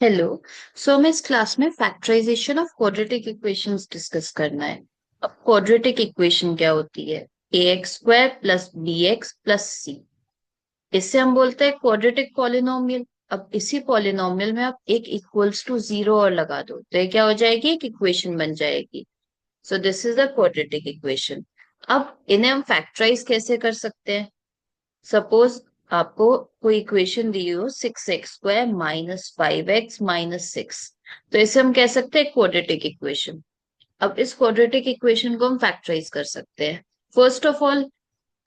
Hello. सो हमें इस class में factorization of quadratic equations discuss करना है। अब क्वाड्रेटिक इक्वेशन क्या होती है? A x square plus b x plus c. इससे हम बोलते हैं क्वाड्रेटिक पॉलिनोमियल। अब इसी पॉलिनोमियल में आप एक इक्वल्स टू जीरो और लगा दो तो ये क्या हो जाएगी? एक इक्वेशन बन जाएगी। So this is the quadratic equation. अब इन्हें हम फैक्टराइज कैसे कर सकते हैं? सपोज आपको कोई इक्वेशन दी हो 6x² -5x - 6। तो इसे हम कह सकते हैं क्वाड्रेटिक इक्वेशन। अब इस क्वाड्रेटिक इक्वेशन को हम फैक्टराइज कर सकते हैं। फर्स्ट ऑफ ऑल,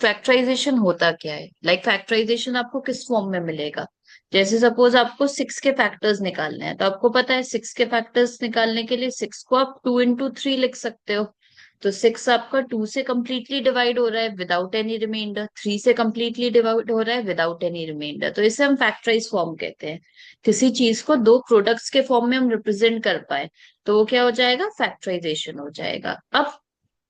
फैक्टराइजेशन होता क्या है? फैक्टराइजेशन आपको किस फॉर्म में मिलेगा? जैसे सपोज आपको 6 के फैक्टर्स निकालने हैं, तो आपको पता है 6 के फैक्टर्स निकालने के लिए 6 को आप 2 × 3 लिख सकते हो। तो 6 आपका 2 से कंप्लीटली डिवाइड हो रहा है विदाउट एनी रिमाइंडर, 3 से कंप्लीटली डिवाइड हो रहा है विदाउट एनी रिमाइंडर, तो इसे हम फैक्टराइज फॉर्म कहते हैं। किसी चीज को दो प्रोडक्ट्स के फॉर्म में हम रिप्रेजेंट कर पाए तो वो क्या हो जाएगा? फैक्टराइजेशन हो जाएगा। अब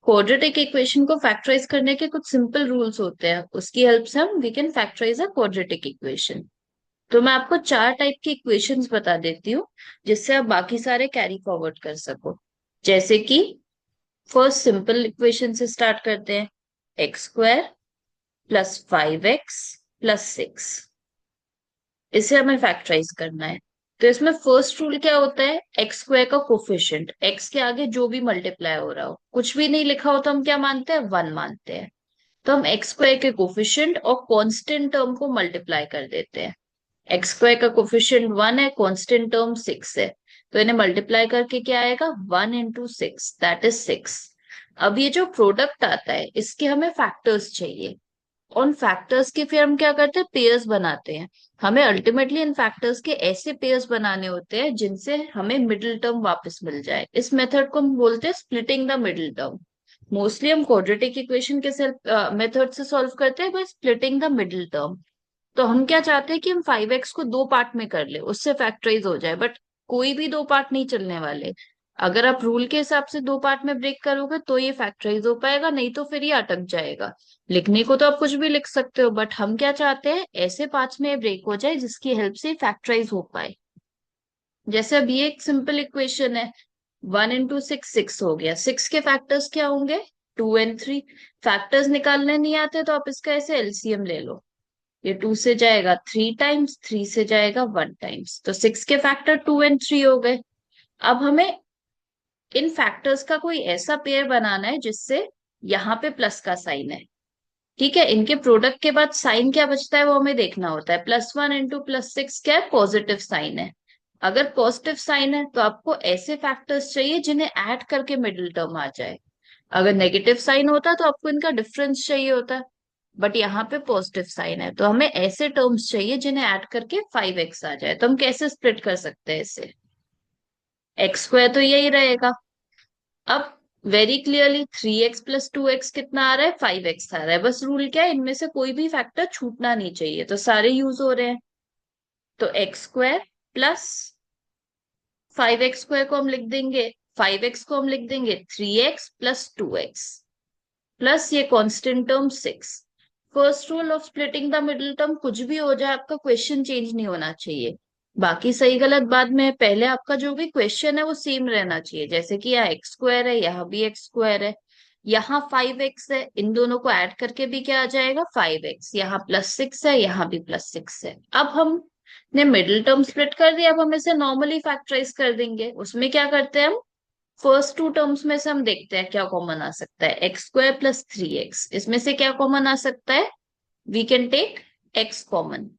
क्वाड्रेटिक इक्वेशन को फैक्टराइज करने के कुछ सिंपल रूल्स होते हैं, उसकी हेल्प से हम we can factorise a quadratic equation. तो मैं आपको चार टाइप की इक्वेशंस बता देती हूँ जिससे आप बाकी सारे कैरी फॉरवर्ड कर सको। जैसे कि फर्स्ट सिंपल इक्वेशन से स्टार्ट करते हैं। x² प्लस 5x प्लस 6, इसे हमें फैक्टराइज करना है। तो इसमें फर्स्ट रूल क्या होता है? x² का कोफिशिएंट, x के आगे जो भी मल्टीप्लाई हो रहा हो, कुछ भी नहीं लिखा हो तो हम क्या मानते हैं? 1 मानते हैं। तो हम x² के कोफिशिएंट और कांस्टेंट टर्म को मल्टीप्लाई कर देते हैं। x² का कोफिशिएंट 1 है, कांस्टेंट टर्म 6 है, तो इन्हें मल्टीप्लाई करके क्या आएगा? 1 × 6 दैट इज 6। अब ये जो प्रोडक्ट आता है इसके हमें फैक्टर्स चाहिए। उन फैक्टर्स के फिर हम क्या करते हैं? पेयर्स बनाते हैं। हमें अल्टीमेटली इन फैक्टर्स के ऐसे पेयर्स बनाने होते हैं जिनसे हमें मिडिल टर्म वापस मिल जाए। इस मेथड को हम बोलते हैं splitting the middle term. Mostly हम क्वाड्रेटिक इक्वेशन के मेथड से सॉल्व करते हैं by splitting the middle term. तो हम क्या चाहते हैं कि हम 5x को दो पार्ट में कर ले, उससे फैक्टराइज हो जाए, बट कोई भी दो पार्ट नहीं चलने वाले। अगर आप रूल के हिसाब से दो पार्ट में ब्रेक करोगे तो ये फैक्टराइज हो पाएगा, नहीं तो फिर ये अटक जाएगा। लिखने को तो आप कुछ भी लिख सकते हो, बट हम क्या चाहते हैं? ऐसे पार्ट्स में ब्रेक हो जाए जिसकी हेल्प से फैक्टराइज हो पाए। जैसे अब ये एक सिंपल इक्वेशन है। 1 × 6 6 हो गया। 6 के फैक्टर्स क्या होंगे? 2 और 3। फैक्टर्स निकालने नहीं आते तो आप इसका ऐसे एलसीएम ले लो। ये 2 से जाएगा 3 टाइम्स, 3 से जाएगा 1 टाइम्स, तो 6 के फैक्टर 2 और 3 हो गए। अब हमें इन फैक्टर्स का कोई ऐसा पेयर बनाना है जिससे यहाँ पे प्लस का साइन है। ठीक है, इनके प्रोडक्ट के बाद साइन क्या बचता है वो हमें देखना होता है। +1 × +6 क्या है? पॉजिटिव साइन है। अगर पॉजिटिव साइन है तो आपको ऐसे फैक्टर्स चाहिए जिन्हें ऐड करके मिडिल टर्म आ जाए। अगर नेगेटिव साइन होता तो आपको इनका डिफरेंस चाहिए होता। बट यहाँ पे पॉजिटिव साइन है तो हमें ऐसे टर्म्स चाहिए जिन्हें ऐड करके 5x आ जाए। तो हम कैसे स्प्लिट कर सकते हैं इसे? x² तो यही रहेगा। अब वेरी क्लियरली 3x + 2x कितना आ रहा है? 5x आ रहा है। बस रूल क्या है? इनमें से कोई भी फैक्टर छूटना नहीं चाहिए, तो सारे यूज हो रहे हैं। तो x² प्लस 5x² को हम लिख देंगे, 5x को हम लिख देंगे 3x + 2x प्लस ये constant term 6। First rule of splitting the middle term, कुछ भी हो जाए आपका क्वेश्चन चेंज नहीं होना चाहिए। बाकी सही गलत बाद में, पहले आपका जो भी क्वेश्चन है वो सेम रहना चाहिए। जैसे कि यहाँ x² है, यहाँ भी x² है, यहाँ 5x है, इन दोनों को ऐड करके भी क्या आ जाएगा? 5x। यहाँ +6 है, यहाँ भी +6 है। अब हमने मिडिल टर्म स्प्लिट कर दिया, अब हम इसे नॉर्मली फैक्टराइज कर देंगे। उसमें क्या करते हैं हम? फर्स्ट टू टर्म्स में से हम देखते हैं क्या कॉमन आ सकता है। x² + 3x, इसमें से क्या कॉमन आ सकता है? We can take x common.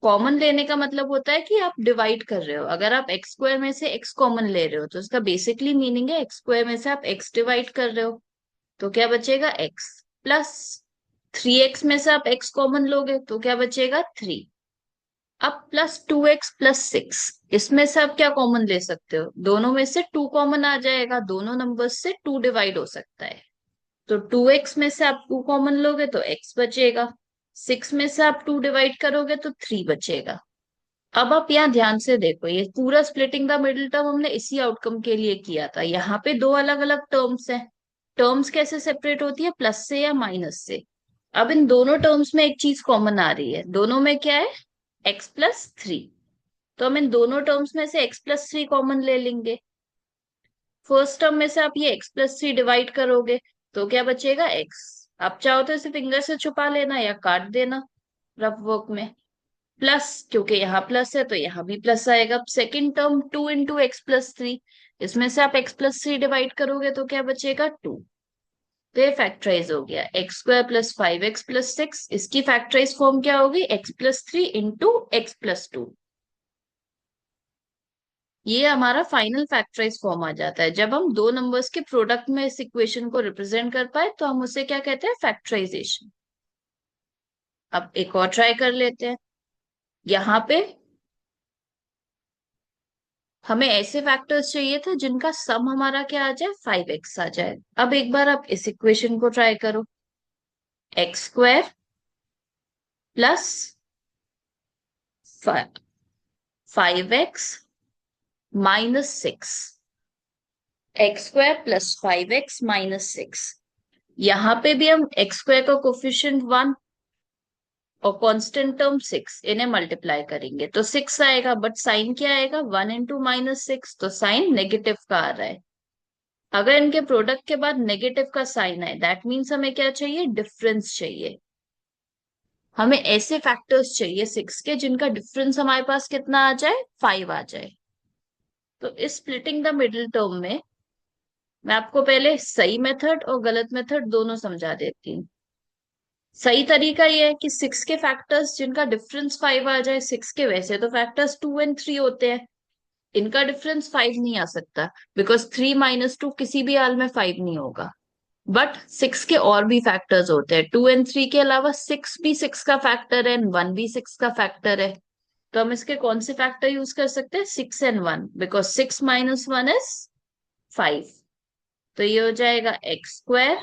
Common लेने का मतलब होता है कि आप डिवाइड कर रहे हो। अगर आप x² में से x कॉमन ले रहे हो तो इसका बेसिकली मीनिंग है x² में से आप x डिवाइड कर रहे हो। तो क्या बचेगा? x प्लस 3x में से आप x कॉमन लोगे तो क्या बचेगा? 3। अब +2x + 6, इसमें से आप क्या कॉमन ले सकते हो? दोनों में से 2 कॉमन आ जाएगा, दोनों नंबर्स से 2 डिवाइड हो सकता है। तो 2x में से आप 2 कॉमन लोगे तो x बचेगा। 6 में से आप 2 डिवाइड करोगे तो 3 बचेगा। अब आप यहाँ ध्यान से देखो, ये पूरा स्प्लिटिंग द मिडिल टर्म हमने इसी आउटकम के लिए किया था। यहाँ पे दो अलग अलग टर्म्स हैं। टर्म्स कैसे सेपरेट होती है? प्लस से या माइनस से। अब इन दोनों टर्म्स में एक चीज कॉमन आ रही है, दोनों में क्या है? x + 3। तो हम इन दोनों टर्म्स में से x+3 कॉमन ले लेंगे। फर्स्ट टर्म में से आप ये x+3 डिवाइड करोगे तो क्या बचेगा x। आप चाहो तो इसे फिंगर से छुपा लेना या काट देना रफ वर्क में। प्लस, क्योंकि यहाँ प्लस है तो यहाँ भी प्लस आएगा। सेकेंड टर्म 2 × x+3, इसमें से आप x+3 डिवाइड करोगे तो क्या बचेगा 2। तो ये फैक्टराइज हो गया x² + 5x + 6। इसकी फैक्टराइज फॉर्म क्या होगी x+3 × x+2। ये हमारा फाइनल फैक्टराइज फॉर्म आ जाता है। जब हम दो नंबर्स के प्रोडक्ट में इस इक्वेशन को रिप्रेजेंट कर पाए तो हम उसे क्या कहते हैं, फैक्टराइजेशन। अब एक और ट्राई कर लेते हैं। यहाँ पे हमें ऐसे फैक्टर्स चाहिए थे जिनका सम हमारा क्या आ जाए, 5x आ जाए। अब एक बार आप इस इक्वेशन को ट्राई करो, x² + 5x - 6। x² + 5x - 6। यहाँ पे भी हम x² का कोफिशिएंट 1 और कांस्टेंट टर्म 6, इन्हें मल्टीप्लाई करेंगे तो 6 आएगा। बट साइन क्या आएगा, 1 × -6, तो साइन नेगेटिव का आ रहा है। अगर इनके प्रोडक्ट के बाद नेगेटिव का साइन है, दैट मीन्स हमें क्या चाहिए, डिफरेंस चाहिए। हमें ऐसे फैक्टर्स चाहिए 6 के जिनका डिफरेंस हमारे पास कितना आ जाए, 5 आ जाए। तो इस स्प्लिटिंग द मिडिल टर्म में मैं आपको पहले सही मेथड और गलत मेथड दोनों समझा देती हूँ। सही तरीका ये है कि 6 के फैक्टर्स जिनका डिफरेंस 5 आ जाए, 6 के वैसे तो फैक्टर्स 2 और 3 होते हैं, इनका डिफरेंस 5 नहीं आ सकता, बिकॉज 3 - 2 किसी भी हाल में 5 नहीं होगा। बट 6 के और भी फैक्टर्स होते हैं, 2 और 3 के अलावा 6 भी 6 का फैक्टर है, 1 भी 6 का फैक्टर है। तो हम इसके कौन से फैक्टर यूज कर सकते हैं, 6 और 1, बिकॉज 6 - 1 इज 5। तो ये हो जाएगा x²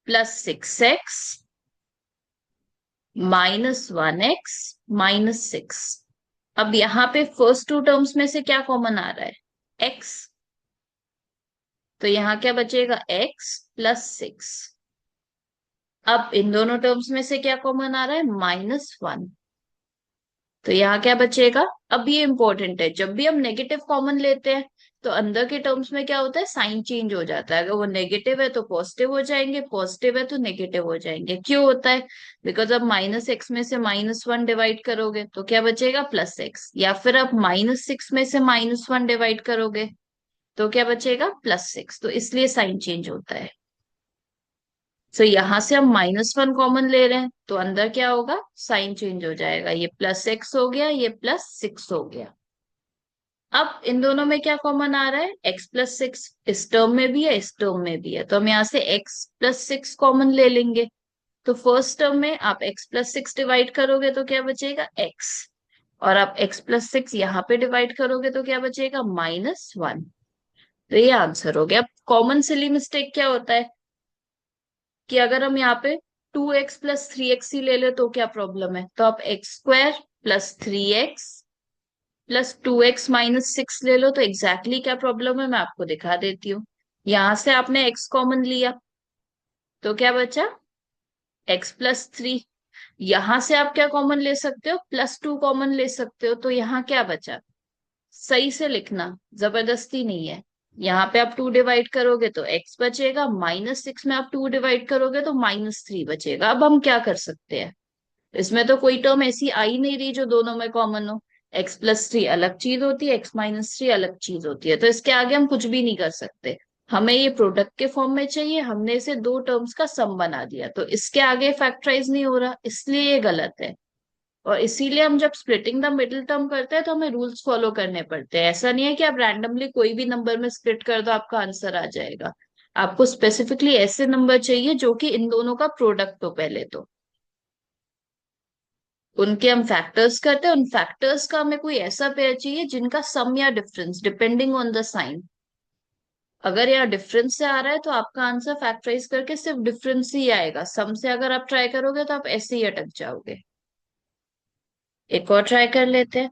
+ 6x - 1x - 6। अब यहाँ पे फर्स्ट टू टर्म्स में से क्या कॉमन आ रहा है, x। तो यहाँ क्या बचेगा, x + 6। अब इन दोनों टर्म्स में से क्या कॉमन आ रहा है, -1। तो यहाँ क्या बचेगा। अब ये इंपॉर्टेंट है, जब भी हम नेगेटिव कॉमन लेते हैं तो अंदर के टर्म्स में क्या होता है, साइन चेंज हो जाता है। अगर वो नेगेटिव है तो पॉजिटिव हो जाएंगे, पॉजिटिव है तो नेगेटिव हो जाएंगे। क्यों होता है, बिकॉज अब -x में से -1 डिवाइड करोगे तो क्या बचेगा, +x। या फिर आप -6 में से -1 डिवाइड करोगे तो क्या बचेगा, +6। तो इसलिए साइन चेंज होता है। सो यहां से हम -1 कॉमन ले रहे हैं तो अंदर क्या होगा, साइन चेंज हो जाएगा। ये +x हो गया, ये +6 हो गया। अब इन दोनों में क्या कॉमन आ रहा है, x+6। इस टर्म में भी है, इस टर्म में भी है, तो हम यहाँ से x+6 कॉमन ले लेंगे। तो फर्स्ट टर्म में आप x+6 डिवाइड करोगे तो क्या बचेगा, x। और आप x+6 यहाँ पे डिवाइड करोगे तो क्या बचेगा, -1। तो ये आंसर हो गया। अब कॉमन सिली मिस्टेक क्या होता है कि अगर हम यहाँ पे 2x + 3x ही ले ले तो क्या प्रॉब्लम है, तो आप x² + 3x + 2x - 6 ले लो तो एग्जैक्टली क्या प्रॉब्लम है मैं आपको दिखा देती हूँ। यहां से आपने x कॉमन लिया तो क्या बचा, x + 3। यहां से आप क्या कॉमन ले सकते हो, +2 कॉमन ले सकते हो। तो यहाँ क्या बचा, सही से लिखना, जबरदस्ती नहीं है। यहाँ पे आप 2 डिवाइड करोगे तो x बचेगा, -6 में आप 2 डिवाइड करोगे तो -3 बचेगा। अब हम क्या कर सकते हैं, इसमें तो कोई टर्म ऐसी आ ही नहीं रही जो दोनों में कॉमन हो। x+3 अलग चीज होती है, x - 3 अलग चीज होती है, तो इसके आगे हम कुछ भी नहीं कर सकते। हमें ये प्रोडक्ट के फॉर्म में चाहिए, हमने इसे दो टर्म्स का सम बना दिया, तो इसके आगे फैक्टराइज नहीं हो रहा, इसलिए ये गलत है। और इसीलिए हम जब स्प्लिटिंग द मिडिल टर्म करते हैं तो हमें रूल्स फॉलो करने पड़ते हैं। ऐसा नहीं है कि आप रैंडमली कोई भी नंबर में स्प्लिट कर दो आपका आंसर आ जाएगा। आपको स्पेसिफिकली ऐसे नंबर चाहिए जो कि इन दोनों का प्रोडक्ट हो पहले तो, उनके हम फैक्टर्स करते हैं। उन फैक्टर्स का हमें कोई ऐसा पेयर चाहिए जिनका सम या difference depending on the sign. अगर यहाँ डिफरेंस से आ रहा है तो आपका आंसर फैक्टराइज करके सिर्फ डिफरेंस ही आएगा, सम से अगर आप ट्राई करोगे तो आप ऐसे ही अटक जाओगे। एक और ट्राई कर लेते हैं,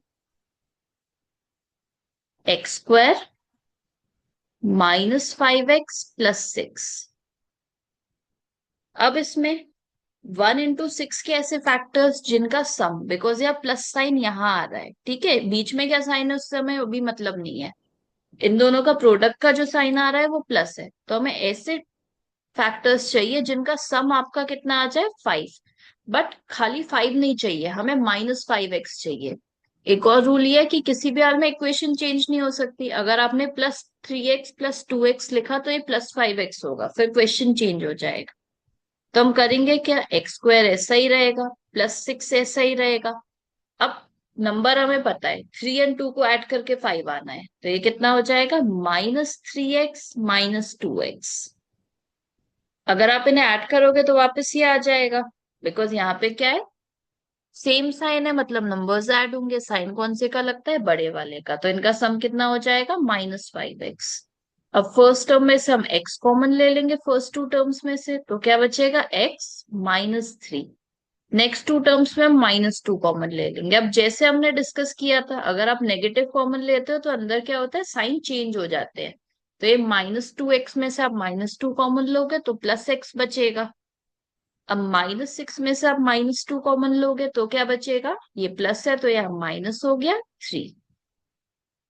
x² - 5x + 6। अब इसमें 1 into 6 के ऐसे फैक्टर्स जिनका सम, बिकॉज यह प्लस साइन यहाँ आ रहा है, ठीक है, बीच में क्या साइन है उस समय वो भी मतलब नहीं है, इन दोनों का प्रोडक्ट का जो साइन आ रहा है वो प्लस है, तो हमें ऐसे फैक्टर्स चाहिए जिनका सम आपका कितना आ जाए 5। बट खाली 5 नहीं चाहिए, हमें -5x चाहिए। एक और रूल ये है कि किसी भी हाल में इक्वेशन चेंज नहीं हो सकती, अगर आपने +3x + 2x लिखा तो ये +5x होगा, फिर क्वेश्चन चेंज हो जाएगा। तो हम करेंगे क्या, x² ऐसा ही रहेगा, +6 ऐसा ही रहेगा। अब नंबर हमें पता है, 3 और 2 को ऐड करके 5 आना है, तो ये कितना हो जाएगा, -3x -2x। अगर आप इन्हें ऐड करोगे तो वापस ये आ जाएगा, बिकॉज यहाँ पे क्या है, सेम साइन है, मतलब नंबर्स ऐड होंगे, साइन कौन से का लगता है, बड़े वाले का, तो इनका सम कितना हो जाएगा, -5x। अब फर्स्ट टर्म में से हम x कॉमन ले लेंगे, फर्स्ट टू टर्म्स में से, तो क्या बचेगा, x -3। नेक्स्ट टू टर्म्स में हम -2 कॉमन ले लेंगे। अब जैसे हमने डिस्कस किया था, अगर आप नेगेटिव कॉमन लेते हो तो अंदर क्या होता है, साइन चेंज हो जाते हैं, तो ये -2x में से आप -2 कॉमन लोगे तो +x बचेगा। अब -6 में से आप -2 कॉमन लोगे तो क्या बचेगा, ये प्लस है तो यह माइनस हो गया 3।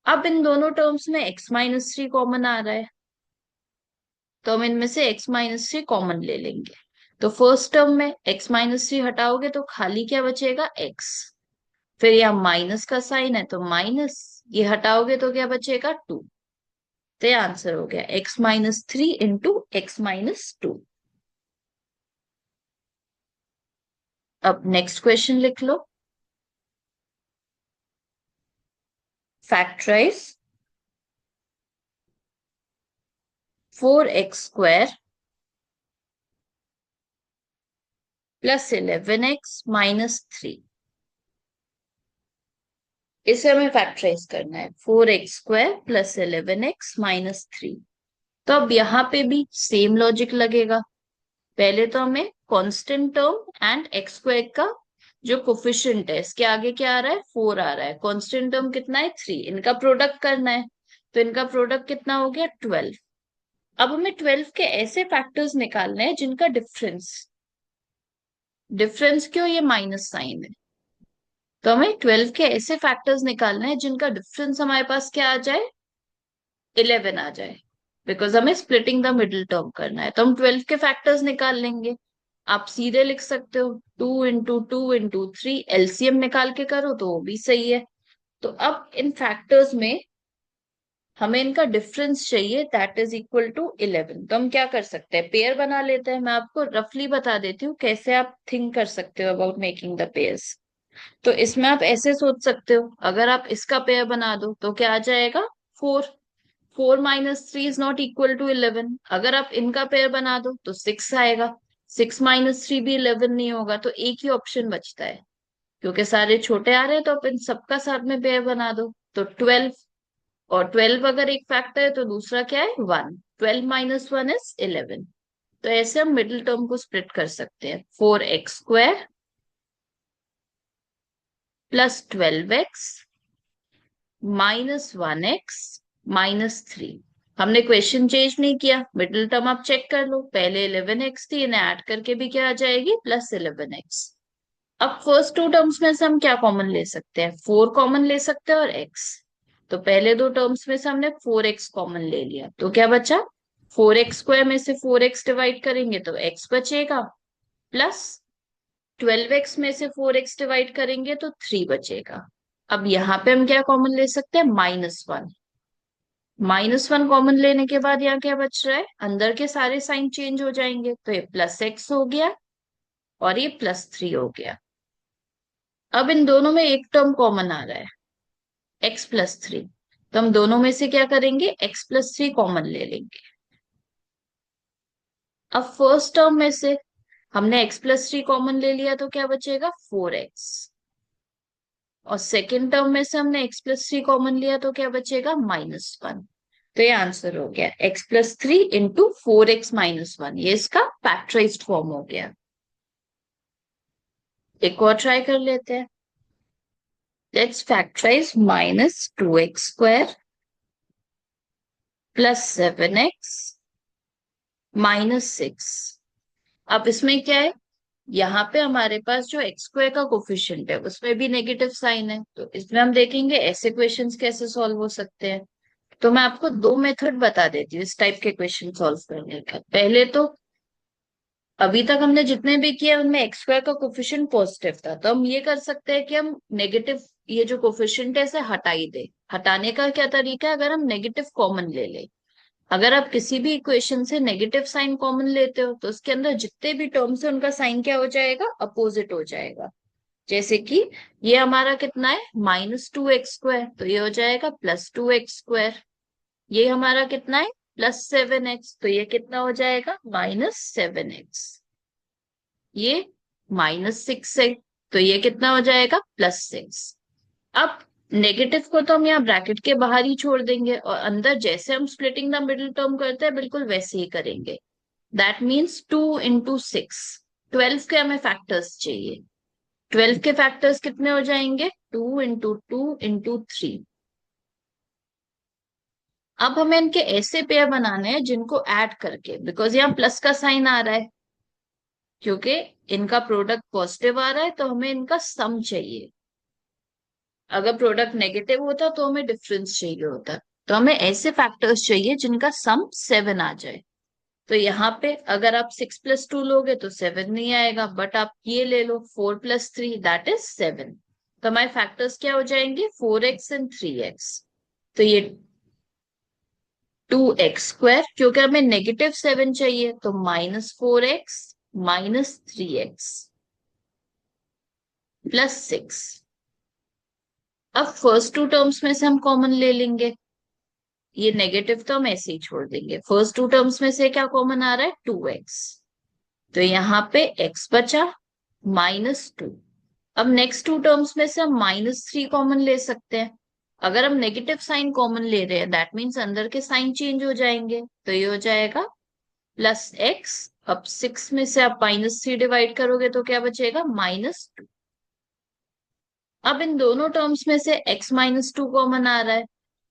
अब इन दोनों टर्म्स में x-3 कॉमन आ रहा है, तो हम इनमें से x-3 कॉमन ले लेंगे। तो फर्स्ट टर्म में x-3 हटाओगे तो खाली क्या बचेगा, x। फिर यहाँ माइनस का साइन है तो माइनस, ये हटाओगे तो क्या बचेगा, 2। तो ये आंसर हो गया x-3 इंटू x-2। अब नेक्स्ट क्वेश्चन लिख लो, फैक्टराइज 4x² +11x -3। इसे हमें फैक्टराइज करना है, 4x² +11x -3। तो अब यहाँ पे भी सेम लॉजिक लगेगा, पहले तो हमें कांस्टेंट टर्म एंड x² का जो कोफिशिएंट है, इसके आगे क्या आ रहा है, 4 आ रहा है, कांस्टेंट टर्म कितना है 3, इनका प्रोडक्ट करना है, तो इनका प्रोडक्ट कितना हो गया 12। अब हमें 12 के ऐसे फैक्टर्स निकालने हैं जिनका डिफरेंस, डिफरेंस क्यों, ये माइनस साइन है, तो हमें 12 के ऐसे फैक्टर्स निकालने हैं जिनका डिफरेंस हमारे पास क्या आ जाए, 11 आ जाए, बिकॉज हमें स्प्लिटिंग द मिडिल टर्म करना है, तो हम 12 के फैक्टर्स निकाल लेंगे। आप सीधे लिख सकते हो 2 × 2 × 3, एलसीएम निकाल के करो तो वो भी सही है। तो अब इन फैक्टर्स में हमें इनका डिफरेंस चाहिए, दैट इज इक्वल टू 11। तो हम क्या कर सकते हैं, पेयर बना लेते हैं, मैं आपको रफली बता देती हूँ कैसे आप थिंक कर सकते हो अबाउट मेकिंग द पेयर्स। तो इसमें आप ऐसे सोच सकते हो, अगर आप इसका पेयर बना दो तो क्या आ जाएगा, 4। 4 -3 इज नॉट इक्वल टू 11। अगर आप इनका पेयर बना दो तो 6 आएगा, 6 -3 भी 11 नहीं होगा, तो एक ही ऑप्शन बचता है, क्योंकि सारे छोटे आ रहे हैं तो आप इन सबका साथ में पेयर बना दो, तो 12। और 12 अगर एक फैक्टर है तो दूसरा क्या है, 1। 12 - 1 इज 11। तो ऐसे हम मिडिल टर्म को स्प्लिट कर सकते हैं, 4x² +12x -1x -3। हमने क्वेश्चन चेंज नहीं किया, मिडिल टर्म आप चेक कर लो, पहले 11x थी, इन्हें ऐड करके भी क्या आ जाएगी, +11x। अब फर्स्ट टू टर्म्स में से हम क्या कॉमन ले सकते हैं, 4 कॉमन ले सकते हैं और x। तो पहले दो टर्म्स में से हमने 4x कॉमन ले लिया, तो क्या बचा, 4x² में से 4x डिवाइड करेंगे तो x बचेगा, प्लस 12x में से 4x डिवाइड करेंगे तो 3 बचेगा। अब यहाँ पे हम क्या कॉमन ले सकते हैं, -1। -1 कॉमन लेने के बाद यहाँ क्या बच रहा है, अंदर के सारे साइन चेंज हो जाएंगे, तो ये +x हो गया और ये +3 हो गया। अब इन दोनों में एक टर्म कॉमन आ रहा है, x +3, तो हम दोनों में से क्या करेंगे, x +3 कॉमन ले लेंगे। अब फर्स्ट टर्म में से हमने x +3 कॉमन ले लिया तो क्या बचेगा, 4x। और सेकेंड टर्म में से हमने x +3 कॉमन लिया तो क्या बचेगा, -1। तो ये आंसर हो गया x +3 इंटू 4x -1, ये इसका फैक्टराइज्ड फॉर्म हो गया। एक और ट्राई कर लेते हैं, लेट्स फैक्टराइज -2x² +7x -6। अब इसमें क्या है, यहाँ पे हमारे पास जो एक्स स्क्वायर का कोफिशिएंट है उसमें भी नेगेटिव साइन है, तो इसमें हम देखेंगे ऐसे क्वेश्चंस कैसे सॉल्व हो सकते हैं। तो मैं आपको दो मेथड बता देती हूँ इस टाइप के क्वेश्चन सॉल्व करने का। पहले तो अभी तक हमने जितने भी किए उनमें एक्स स्क्वायर का कोफिशिएंट पॉजिटिव था, तो हम ये कर सकते हैं कि हम नेगेटिव ये जो कोफिशिएंट है इसे हटा ही दे। हटाने का क्या तरीका है, अगर हम नेगेटिव कॉमन ले ले। अगर आप किसी भी इक्वेशन से नेगेटिव साइन कॉमन लेते हो तो उसके अंदर जितने भी टर्म्स है उनका साइन क्या हो जाएगा, अपोजिट हो जाएगा। जैसे कि ये हमारा कितना है, -2x², तो ये हो जाएगा +2x²। ये हमारा कितना है, +7x, तो ये कितना हो जाएगा, -7x। ये -6 है, तो ये कितना हो जाएगा, +6। अब नेगेटिव को तो हम यहाँ ब्रैकेट के बाहर ही छोड़ देंगे और अंदर जैसे हम स्प्लिटिंग द मिडिल टर्म करते हैं बिल्कुल वैसे ही करेंगे। That means 2 × 6। 12 के हमें फैक्टर्स चाहिए। 12 के फैक्टर्स कितने हो जाएंगे, 2 × 2 × 3। अब हमें इनके ऐसे पेयर बनाने हैं जिनको ऐड करके, बिकॉज यहाँ प्लस का साइन आ रहा है, क्योंकि इनका प्रोडक्ट पॉजिटिव आ रहा है तो हमें इनका सम चाहिए। अगर प्रोडक्ट नेगेटिव होता तो हमें डिफरेंस चाहिए होता। तो हमें ऐसे फैक्टर्स चाहिए जिनका सम 7 आ जाए। तो यहाँ पे अगर आप 6 + 2 लोगे तो 7 नहीं आएगा, बट आप ये ले लो 4 + 3 दैट इज 7। तो हमारे फैक्टर्स क्या हो जाएंगे, 4x एंड 3x। तो ये 2x², क्योंकि हमें -7 चाहिए तो -4x -3x +6। अब फर्स्ट टू टर्म्स में से हम कॉमन ले लेंगे। ये नेगेटिव तो हम ऐसे ही छोड़ देंगे। फर्स्ट टू टर्म्स में से क्या कॉमन आ रहा है, 2x। तो यहाँ पे x बचा -2। अब नेक्स्ट टू टर्म्स में से हम -3 कॉमन ले सकते हैं। अगर हम नेगेटिव साइन कॉमन ले रहे हैं दैट मीन्स अंदर के साइन चेंज हो जाएंगे, तो ये हो जाएगा +x। अब 6 में से आप -3 डिवाइड करोगे तो क्या बचेगा, -2। अब इन दोनों टर्म्स में से x -2 कॉमन आ रहा है,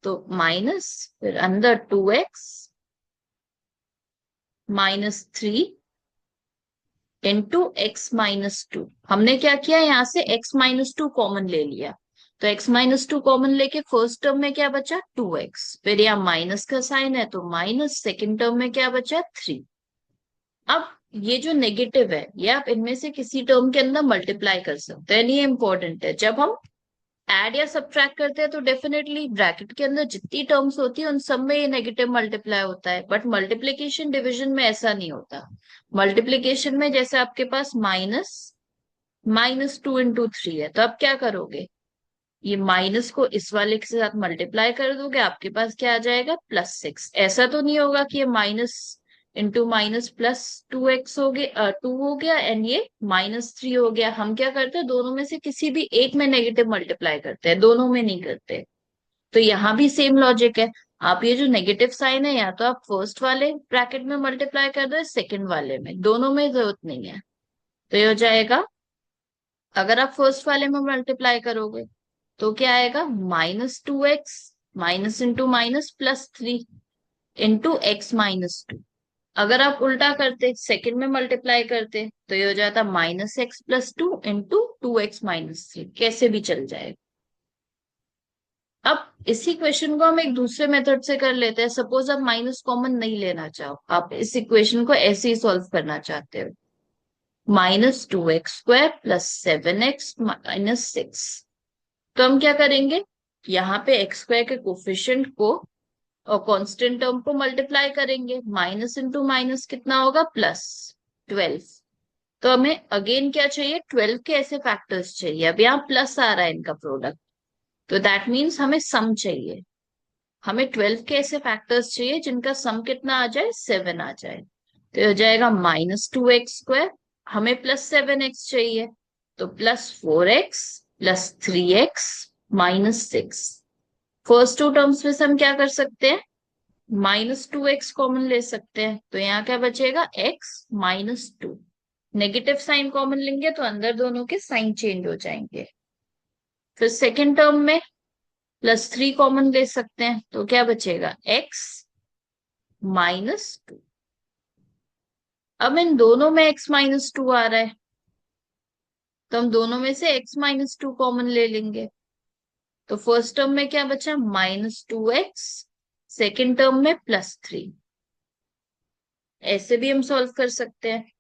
तो माइनस, फिर अंदर 2x -3 × x -2। हमने क्या किया, यहाँ से x -2 कॉमन ले लिया, तो x -2 कॉमन लेके फर्स्ट टर्म में क्या बचा, 2x। फिर यहाँ माइनस का साइन है तो माइनस, सेकेंड टर्म में क्या बचा, 3। अब ये जो नेगेटिव है ये आप इनमें से किसी टर्म के अंदर मल्टीप्लाई कर सकते हैं। ये इंपॉर्टेंट है, जब हम ऐड या सब्ट्रैक्ट करते हैं तो डेफिनेटली ब्रैकेट के अंदर जितनी टर्म्स होती है उन सब में ये नेगेटिव मल्टीप्लाई होता है, बट मल्टीप्लीकेशन डिवीजन में ऐसा नहीं होता। मल्टीप्लीकेशन में जैसे आपके पास -2 × 3 है, तो आप क्या करोगे, ये माइनस को इस वाले के साथ मल्टीप्लाई कर दोगे, आपके पास क्या आ जाएगा, +6। ऐसा तो नहीं होगा कि ये माइनस +2x हो गया, 2 हो गया एंड ये -3 हो गया। हम क्या करते हैं, दोनों में से किसी भी एक में नेगेटिव मल्टीप्लाई करते हैं, दोनों में नहीं करते। तो यहाँ भी सेम लॉजिक है। आप ये जो नेगेटिव साइन है या तो आप फर्स्ट वाले ब्रैकेट में मल्टीप्लाई कर दो, सेकंड वाले में, दोनों में जरूरत नहीं है। तो ये हो जाएगा, अगर आप फर्स्ट वाले में मल्टीप्लाई करोगे तो क्या आएगा, -2x, minus into minus +3 × x-2। अगर आप उल्टा करते, सेकंड में मल्टीप्लाई करते, तो ये हो जाता -x + 2 × 2x-3। कैसे भी चल जाए। अब इसी क्वेश्चन को हम एक दूसरे मेथड से कर लेते हैं। सपोज आप माइनस कॉमन नहीं लेना चाहो, आप इस इक्वेशन को ऐसे ही सॉल्व करना चाहते हो, -2x² +7x-6। तो हम क्या करेंगे, यहाँ पे x² के कोफिशिएंट को और कांस्टेंट टर्म को मल्टीप्लाई करेंगे। माइनस इंटू माइनस कितना होगा, +12। तो हमें अगेन क्या चाहिए, 12 के ऐसे फैक्टर्स चाहिए। अब यहाँ प्लस आ रहा है इनका प्रोडक्ट, तो दैट मीन्स हमें सम चाहिए। हमें 12 के ऐसे फैक्टर्स चाहिए जिनका सम कितना आ जाए, 7 आ जाए। तो हो जाएगा -2x², हमें +7x चाहिए, तो +4x +3x -6। First to terms में से हम क्या कर सकते हैं, -2x कॉमन ले सकते हैं, तो यहाँ क्या बचेगा, x-2। नेगेटिव साइन कॉमन लेंगे तो अंदर दोनों के साइन चेंज हो जाएंगे। फिर सेकेंड टर्म में +3 कॉमन ले सकते हैं, तो क्या बचेगा, x-2। अब इन दोनों में x-2 आ रहा है, तो हम दोनों में से x-2 कॉमन ले लेंगे। तो फर्स्ट टर्म में क्या बचा, -2x, सेकेंड टर्म में +3। ऐसे भी हम सॉल्व कर सकते हैं।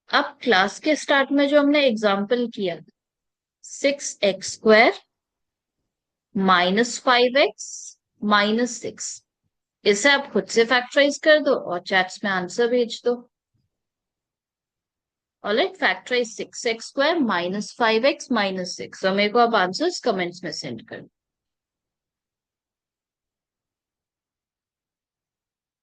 अब क्लास के स्टार्ट में जो हमने एग्जाम्पल किया, 6x² -5x -6, इसे आप खुद से फैक्टराइज कर दो और चैट्स में आंसर भेज दो। ऑलराइट, फैक्टराइज 6x² -5x -6, और मेरे को आप आंसर्स कमेंट्स में सेंड कर दो।